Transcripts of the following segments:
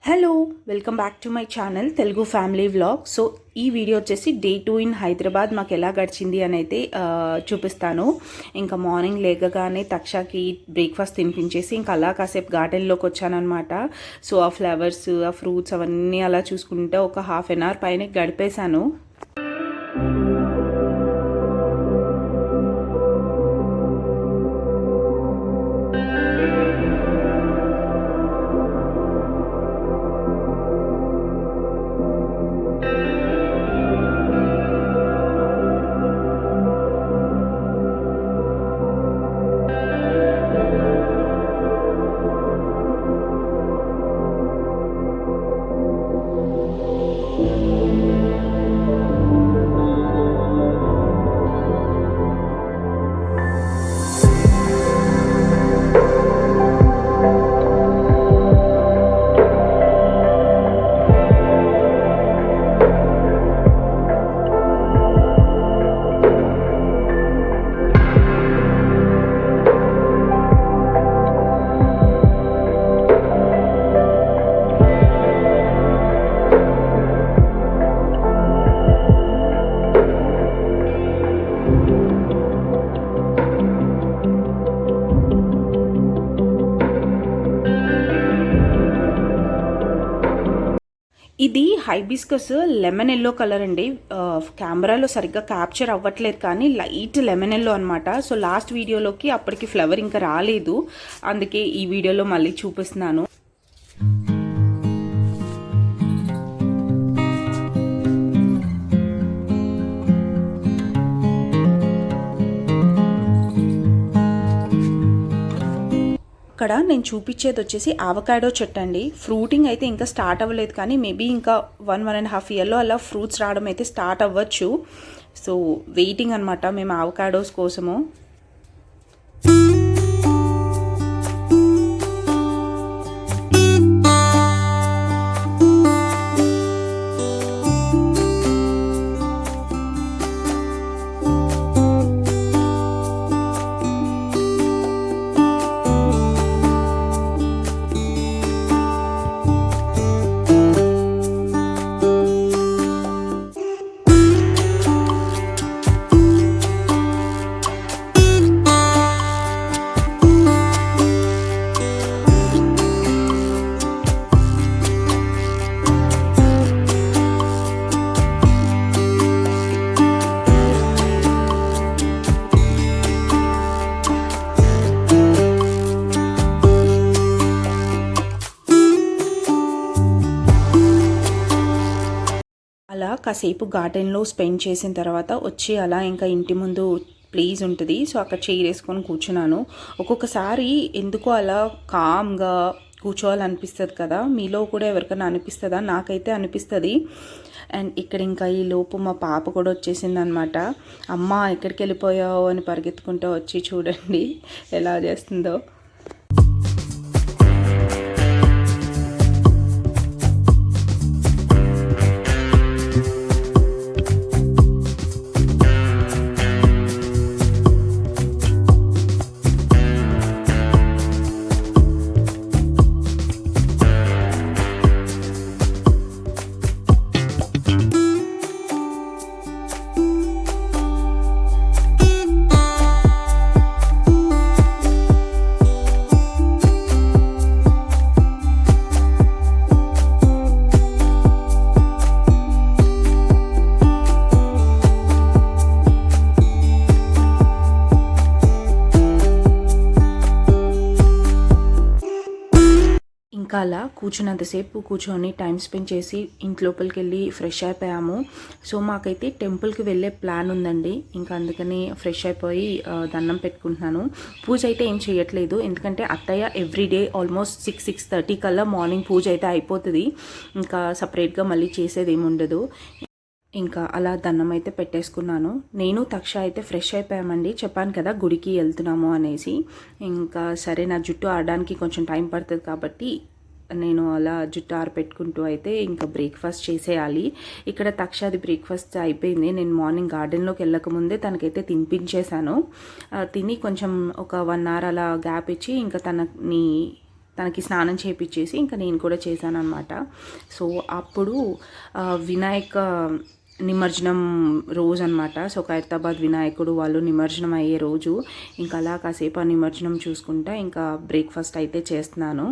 Hello welcome back to my channel Telugu family vlog. So ఈ video వచ్చేసి day 2 in Hyderabad మాకు ఎలా గడిచింది అని అయితే చూపిస్తాను. ఇంకా మార్నింగ్ లేకగానే తక్షాకి బ్రేక్ఫాస్ట్ తినిపించేసి ఇంకా అలా కాసేపు గార్డెన్లోకి వచ్చానమాట. సో ఆ ఫ్లవర్స్, ఆ ఫ్రూట్స్ అవన్నీ అలా చూసుకుంటే ఒక హాఫ్ అన్ అవర్ పైన గడిపేశాను. ఇది హైబిస్కస్ లెమన్ ఎల్లో కలర్ అండి. కెమెరాలో సరిగ్గా క్యాప్చర్ అవ్వట్లేదు కానీ లైట్ లెమన్ ఎల్లో అనమాట. సో లాస్ట్ వీడియోలోకి అప్పటికి ఫ్లవర్ ఇంకా రాలేదు, అందుకే ఈ వీడియోలో మళ్ళీ చూపిస్తున్నాను. ఇక్కడ నేను చూపించేది వచ్చేసి అవకాడో చెట్టు అండి. ఫ్రూటింగ్ అయితే ఇంకా స్టార్ట్ అవ్వలేదు కానీ మేబీ ఇంకా 1.5 ఇయర్లో అలా ఫ్రూట్స్ రావడం అయితే స్టార్ట్ అవ్వచ్చు. సో వెయిటింగ్ అనమాట మేము అవకాడోస్ కోసము. అలా కాసేపు గార్డెన్లో స్పెండ్ చేసిన తర్వాత వచ్చి అలా ఇంకా ఇంటి ముందు ప్లేస్ ఉంటుంది. సో అక్కడ చైర్ వేసుకొని కూర్చున్నాను. ఒక్కొక్కసారి ఎందుకో అలా కామ్గా కూర్చోవాలనిపిస్తుంది కదా, మీలో కూడా ఎవరికైనా అనిపిస్తుందా? నాకైతే అనిపిస్తుంది. అండ్ ఇక్కడ ఇంకా ఈ లోపు మా పాప కూడా వచ్చేసింది అనమాట. అమ్మ ఎక్కడికి వెళ్ళిపోయావు అని పరిగెత్తుకుంటూ వచ్చి చూడండి ఎలా చేస్తుందో. ఇంకా అలా కూర్చున్నంతసేపు కూర్చొని టైం స్పెండ్ చేసి ఇంట్లోపలికి వెళ్ళి ఫ్రెష్ అయిపోయాము. సో మాకైతే టెంపుల్కి వెళ్ళే ప్లాన్ ఉందండి. ఇంకా అందుకని ఫ్రెష్ అయిపోయి దండం పెట్టుకుంటున్నాను. పూజ అయితే ఏం చేయట్లేదు, ఎందుకంటే అత్తయ్య ఎవ్రీడే ఆల్మోస్ట్ 6-6:30 కల్లా మార్నింగ్ పూజ అయితే అయిపోతుంది. ఇంకా సపరేట్గా మళ్ళీ చేసేది ఏమి ఉండదు. ఇంకా అలా దండం అయితే పెట్టేసుకున్నాను. నేను తక్ష అయితే ఫ్రెష్ అయిపోయామండి. చెప్పాను కదా గుడికి వెళ్తున్నాము అనేసి. ఇంకా సరే నా జుట్టు ఆడడానికి కొంచెం టైం పడుతుంది కాబట్టి నేను అలా జుట్టు ఆరపెట్టుకుంటూ అయితే ఇంకా బ్రేక్ఫాస్ట్ చేసేయాలి. ఇక్కడ తక్షాది బ్రేక్ఫాస్ట్ అయిపోయింది. నేను మార్నింగ్ గార్డెన్లోకి వెళ్ళకముందే తనకైతే తినిపించేశాను. తిని కొంచెం ఒక 1 hour అలా గ్యాప్ ఇచ్చి ఇంకా తనని తనకి స్నానం చేయించేసి ఇంకా నేను కూడా చేశాను అనమాట. సో అప్పుడు వినాయక నిమజ్జనం రోజు అనమాట. సో ఖైరతాబాద్ వినాయకుడు వాళ్ళు నిమజ్జనం అయ్యే రోజు. ఇంకా అలా కాసేపు ఆ నిమజ్జనం చూసుకుంటా ఇంకా బ్రేక్ఫాస్ట్ అయితే చేస్తున్నాను.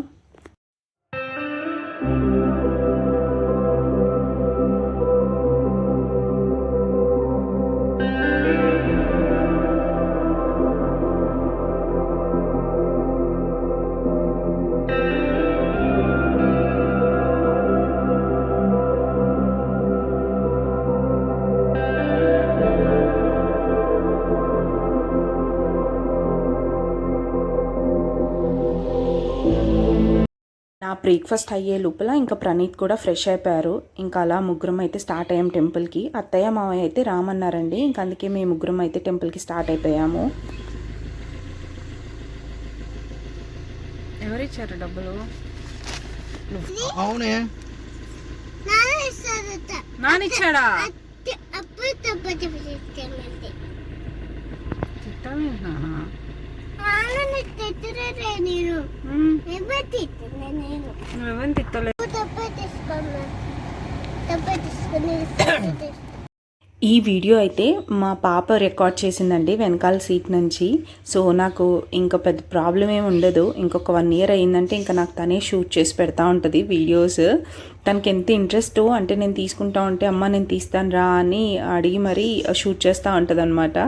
నా బ్రేక్ఫాస్ట్ అయ్యే లోపల ఇంకా ప్రణీత్ కూడా ఫ్రెష్ అయిపోయారు. ఇంకా అలా ముగ్గురం అయితే స్టార్ట్ అయ్యాం టెంపుల్కి. అత్తయ్య మావయ్య అయితే రామన్నారండి. ఇంకా అందుకే మేము ముగ్గురం అయితే టెంపుల్కి స్టార్ట్ అయిపోయాము. ఎవరిచ్చారు డబ్బులు? అవునే నానిచ్చాడా? నువ్వేం తిట్టలేదు. ఈ వీడియో అయితే మా పాప రికార్డ్ చేసిందండి వెనకాల సీట్ నుంచి. సో నాకు ఇంకా పెద్ద ప్రాబ్లం ఏమి ఉండదు. ఇంకొక 1 year అయిందంటే ఇంకా నాకు తనే షూట్ చేసి పెడతా ఉంటుంది వీడియోస్. తనకి ఎంత ఇంట్రెస్ట్ అంటే నేను తీసుకుంటా ఉంటే అమ్మ నేను తీస్తాను రా అని అడిగి మరీ షూట్ చేస్తూ ఉంటుంది అనమాట.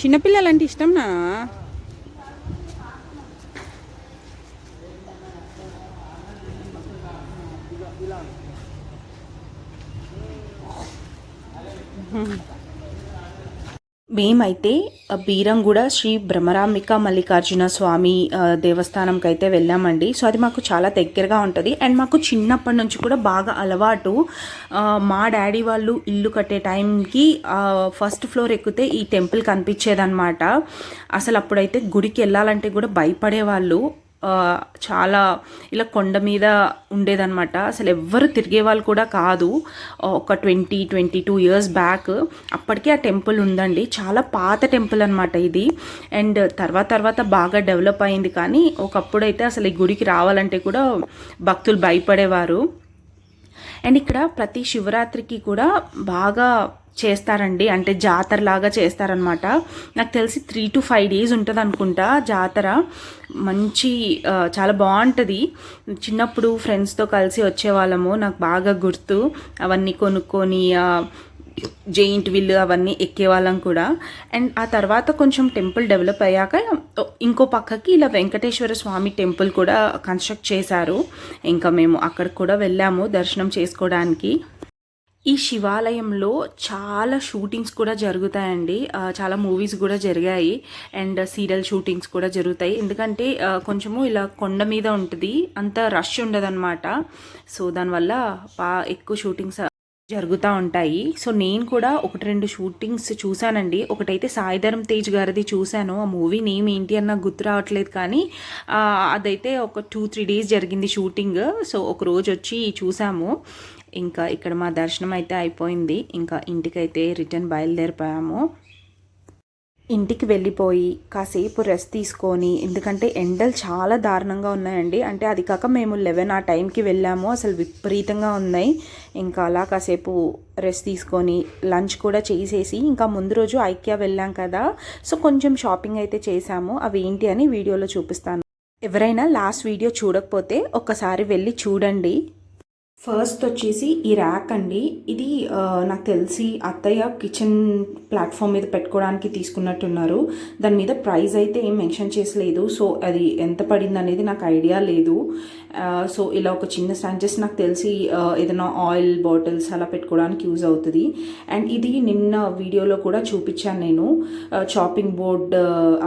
చిన్నపిల్లలంటే ఇష్టం నా? మేమైతే బీరంగూడ శ్రీ బ్రహ్మరాంబిక మల్లికార్జున స్వామి దేవస్థానంకి అయితే వెళ్ళామండి. సో అది మాకు చాలా దగ్గరగా ఉంటుంది. అండ్ మాకు చిన్నప్పటి నుంచి కూడా బాగా అలవాటు. మా డాడీ వాళ్ళు ఇల్లు కట్టే టైంకి ఫస్ట్ ఫ్లోర్ ఎక్కితే ఈ టెంపుల్ కనిపించేదన్నమాట. అసలు అప్పుడైతే గుడికి వెళ్ళాలంటే కూడా భయపడేవాళ్ళు. చాలా ఇలా కొండ మీద ఉండేదన్నమాట. అసలు ఎవ్వరు తిరిగే వాళ్ళు కూడా కాదు. ఒక 22 years బ్యాక్ అప్పటికే ఆ టెంపుల్ ఉందండి. చాలా పాత టెంపుల్ అనమాట ఇది. అండ్ తర్వాత బాగా డెవలప్ అయింది. కానీ ఒకప్పుడైతే అసలు ఈ గుడికి రావాలంటే కూడా భక్తులు భయపడేవారు. అండ్ ఇక్కడ ప్రతి శివరాత్రికి కూడా బాగా చేస్తారండి. అంటే జాతరలాగా చేస్తారనమాట. నాకు తెలిసి 3 to 5 days ఉంటుంది అనుకుంటా జాతర. మంచి చాలా బాగుంటుంది. చిన్నప్పుడు ఫ్రెండ్స్తో కలిసి వచ్చేవాళ్ళము. నాకు బాగా గుర్తు. అవన్నీ కొనుక్కొని జెయింట్ విల్ అవన్నీ ఎక్కేవాళ్ళం కూడా. అండ్ ఆ తర్వాత కొంచెం టెంపుల్ డెవలప్ అయ్యాక ఇంకో పక్కకి ఇలా వెంకటేశ్వర స్వామి టెంపుల్ కూడా కన్స్ట్రక్ట్ చేశారు. ఇంకా మేము అక్కడికి కూడా వెళ్ళాము దర్శనం చేసుకోవడానికి. ఈ శివాలయంలో చాలా షూటింగ్స్ కూడా జరుగుతాయండి. చాలా మూవీస్ కూడా జరిగాయి. అండ్ సీరియల్ షూటింగ్స్ కూడా జరుగుతాయి. ఎందుకంటే కొంచెము ఇలా కొండ మీద ఉంటుంది, అంత రష్ ఉండదన్నమాట. సో దానివల్ల ఎక్కువ షూటింగ్స్ జరుగుతూ ఉంటాయి. సో నేను కూడా 1-2 షూటింగ్స్ చూశానండి. ఒకటైతే సాయిధరం తేజ్ గారిది చూశాను. ఆ మూవీ నేమ్ ఏంటి అన్న గుర్తు రావట్లేదు, కానీ అదైతే ఒక 2-3 days జరిగింది షూటింగ్. సో ఒక రోజు వచ్చి చూసాము. ఇంకా ఇక్కడ మా దర్శనం అయితే అయిపోయింది. ఇంకా ఇంటికైతే రిటర్న్ బయలుదేరిపోయాము. ఇంటికి వెళ్ళిపోయి కాసేపు రెస్ట్ తీసుకొని, ఎందుకంటే ఎండలు చాలా దారుణంగా ఉన్నాయండి. అంటే అది కాక మేము 11 ఆ టైంకి వెళ్ళాము. అసలు విపరీతంగా ఉన్నాయి. ఇంకా అలా కాసేపు రెస్ట్ తీసుకొని లంచ్ కూడా చేసేసి ఇంకా ముందు రోజు ఐక్యా వెళ్ళాం కదా, సో కొంచెం షాపింగ్ అయితే చేసాము. అవి ఏంటి అని వీడియోలో చూపిస్తాను. ఎవరైనా లాస్ట్ వీడియో చూడకపోతే ఒక్కసారి వెళ్ళి చూడండి. ఫస్ట్ వచ్చేసి ఈ ర్యాక్ అండి. ఇది నాకు తెలిసి అత్తయ్య కిచెన్ ప్లాట్ఫామ్ మీద పెట్టుకోవడానికి తీసుకున్నట్టున్నారు. దాని మీద ప్రైస్ అయితే ఏం మెన్షన్ చేసలేదు. సో అది ఎంత పడింది అనేది నాకు ఐడియా లేదు. సో ఇలా ఒక చిన్న స్టాంచెస్ నాకు తెలిసి ఏదైనా ఆయిల్ బాటిల్స్ అలా పెట్టుకోవడానికి యూజ్ అవుతుంది. అండ్ ఇది నిన్న వీడియోలో కూడా చూపించాను నేను. చాపింగ్ బోర్డ్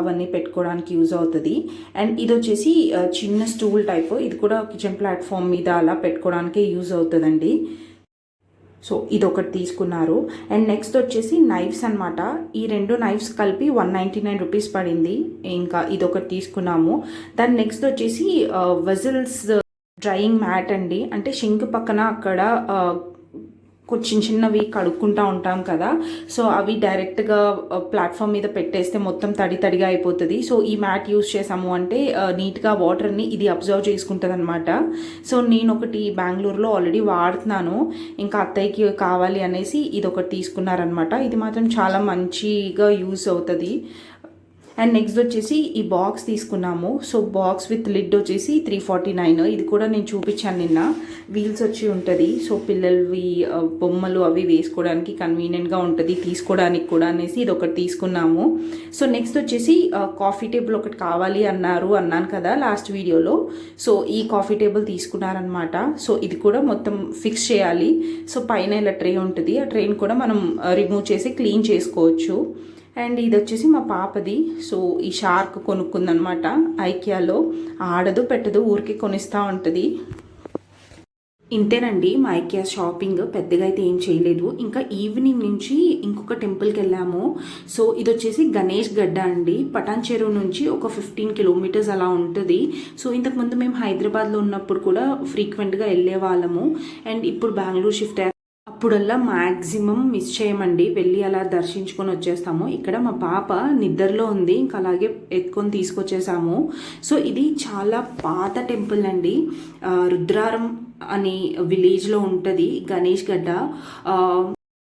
అవన్నీ పెట్టుకోవడానికి యూజ్ అవుతుంది. అండ్ ఇది వచ్చేసి చిన్న స్టూల్ టైప్. ఇది కూడా కిచెన్ ప్లాట్ఫామ్ మీద అలా పెట్టుకోవడానికి యూజ్ అవుతుందండి. సో ఇదొకటి తీసుకున్నారు. అండ్ నెక్స్ట్ వచ్చేసి నైఫ్స్ అనమాట. ఈ 2 నైఫ్స్ కలిపి 199 రూపీస్ పడింది. ఇంకా ఇదొకటి తీసుకున్నాము. దాని నెక్స్ట్ వచ్చేసి వెజల్స్ డ్రైయింగ్ మ్యాట్ అండి. అంటే షింక్ పక్కన అక్కడ కొంచెం చిన్నవి కడుక్కుంటూ ఉంటాం కదా, సో అవి డైరెక్ట్గా ప్లాట్ఫామ్ మీద పెట్టేస్తే మొత్తం తడి తడిగా అయిపోతుంది. సో ఈ మ్యాట్ యూస్ చేసాము అంటే నీట్గా వాటర్ని ఇది అబ్జర్వ్ చేసుకుంటుంది అనమాట. సో నేను ఒకటి బెంగళూరులో ఆల్రెడీ వాడుతున్నాను, ఇంకా అత్తయ్యకి కావాలి అనేసి ఇది ఒకటి తీసుకున్నారనమాట. ఇది మాత్రం చాలా మంచిగా యూస్ అవుతుంది. అండ్ నెక్స్ట్ వచ్చేసి ఈ బాక్స్ తీసుకున్నాము. సో బాక్స్ విత్ లిడ్ వచ్చేసి 349. ఇది కూడా నేను చూపించాను నిన్న. వీల్స్ వచ్చి ఉంటుంది. సో పిల్లలవి బొమ్మలు అవి వేసుకోవడానికి కన్వీనియంట్గా ఉంటుంది, తీసుకోవడానికి కూడా అనేసి ఇది ఒకటి తీసుకున్నాము. సో నెక్స్ట్ వచ్చేసి కాఫీ టేబుల్ ఒకటి కావాలి అన్నాను కదా లాస్ట్ వీడియోలో. సో ఈ కాఫీ టేబుల్ తీసుకున్నారనమాట. సో ఇది కూడా మొత్తం ఫిక్స్ చేయాలి. సో పైన ఇలా ట్రే ఉంటుంది, ఆ ట్రేని కూడా మనం రిమూవ్ చేసి క్లీన్ చేసుకోవచ్చు. అండ్ ఇది వచ్చేసి మా పాపది. సో ఈ షార్క్ కొనుక్కుందనమాట ఐకియాలో. ఆడదు పెట్టదు, ఊరికి కొనిస్తూ ఉంటుంది. ఇంతేనండి మా ఐకియా షాపింగ్. పెద్దగా అయితే ఏం చేయలేదు. ఇంకా ఈవినింగ్ నుంచి ఇంకొక టెంపుల్కి వెళ్ళాము. సో ఇది వచ్చేసి గణేష్ గడ్డ అండి. పటాన్ చెరువు నుంచి ఒక 15 కిలోమీటర్స్ అలా ఉంటుంది. సో ఇంతకుముందు మేము హైదరాబాద్లో ఉన్నప్పుడు కూడా ఫ్రీక్వెంట్గా వెళ్ళే వాళ్ళము. అండ్ ఇప్పుడు బెంగళూరు షిఫ్ట్ అయ్యాము. అప్పుడల్లా మ్యాక్సిమం మిస్ చేయమండి, వెళ్ళి అలా దర్శించుకొని వచ్చేస్తాము. ఇక్కడ మా పాప నిద్రలో ఉంది, ఇంకా అలాగే ఎత్తుకొని తీసుకొచ్చేసాము. సో ఇది చాలా పాత టెంపుల్ అండి. రుద్రారం అనే విలేజ్లో ఉంటుంది గణేష్ గడ్డ.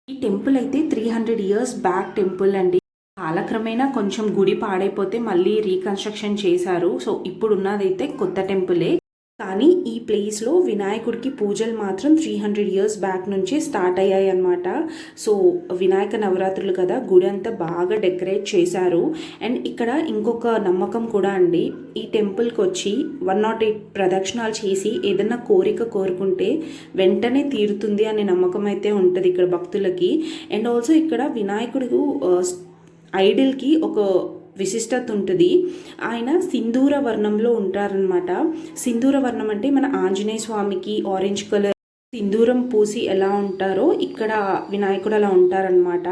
ఈ టెంపుల్ అయితే 300 years బ్యాక్ టెంపుల్ అండి. కాలక్రమేణా కొంచెం గుడి పాడైపోతే మళ్ళీ రీకన్స్ట్రక్షన్ చేశారు. సో ఇప్పుడు ఉన్నదైతే కొత్త టెంపులే. కానీ ఈ ప్లేస్లో వినాయకుడికి పూజలు మాత్రం 300 years బ్యాక్ నుంచి స్టార్ట్ అయ్యాయి అన్నమాట. సో వినాయక నవరాత్రులు కదా, గుడి అంతా బాగా డెకరేట్ చేశారు. అండ్ ఇక్కడ ఇంకొక నమ్మకం కూడా అండి. ఈ టెంపుల్కి వచ్చి 108 ప్రదక్షిణాలు చేసి ఏదన్నా కోరిక కోరుకుంటే వెంటనే తీరుతుంది అనే నమ్మకం అయితే ఉంటుంది ఇక్కడ భక్తులకి. అండ్ ఆల్సో ఇక్కడ వినాయకుడు ఐడిల్కి ఒక విశిష్టత ఉంటుంది. ఆయన సింధూర వర్ణంలో ఉంటారనమాట. సింధూర వర్ణం అంటే మన ఆంజనేయ స్వామికి ఆరెంజ్ కలర్ సింధూరం పూసి ఎలా ఉంటారో ఇక్కడ వినాయకుడు అలా ఉంటారనమాట.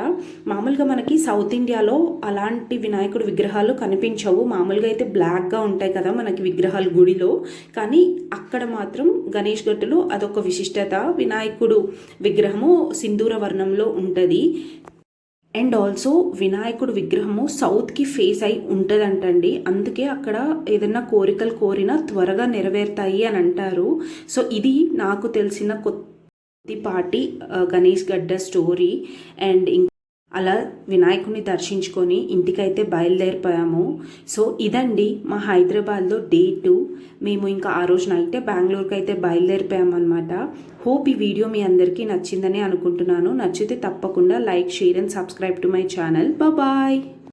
మామూలుగా మనకి సౌత్ ఇండియాలో అలాంటి వినాయకుడు విగ్రహాలు కనిపించవు. మామూలుగా అయితే బ్లాక్గా ఉంటాయి కదా మనకి విగ్రహాలు గుడిలో. కానీ అక్కడ మాత్రం గణేష్ గట్టులో అదొక విశిష్టత. వినాయకుడు విగ్రహము సింధూర వర్ణంలో ఉంటుంది. అండ్ ఆల్సో వినాయకుడు విగ్రహము సౌత్కి ఫేస్ అయి ఉంటుందంటండి. అందుకే అక్కడ ఏదైనా కోరికలు కోరినా త్వరగా నెరవేరుతాయి అని అంటారు. సో ఇది నాకు తెలిసిన కొద్దిపాటి గణేష్ గడ్డ స్టోరీ. అండ్ అలా వినాయకుడిని దర్శించుకొని ఇంటికైతే బయలుదేరిపోయాము. సో ఇదండి మా హైదరాబాద్లో డే 2. మేము ఇంకా ఆ రోజు నైటే బెంగళూరుకి అయితే బయలుదేరిపోయాము అనమాట. హోప్ ఈ వీడియో మీ అందరికీ నచ్చిందని అనుకుంటున్నాను. నచ్చితే తప్పకుండా like, share and subscribe to my channel. Bye.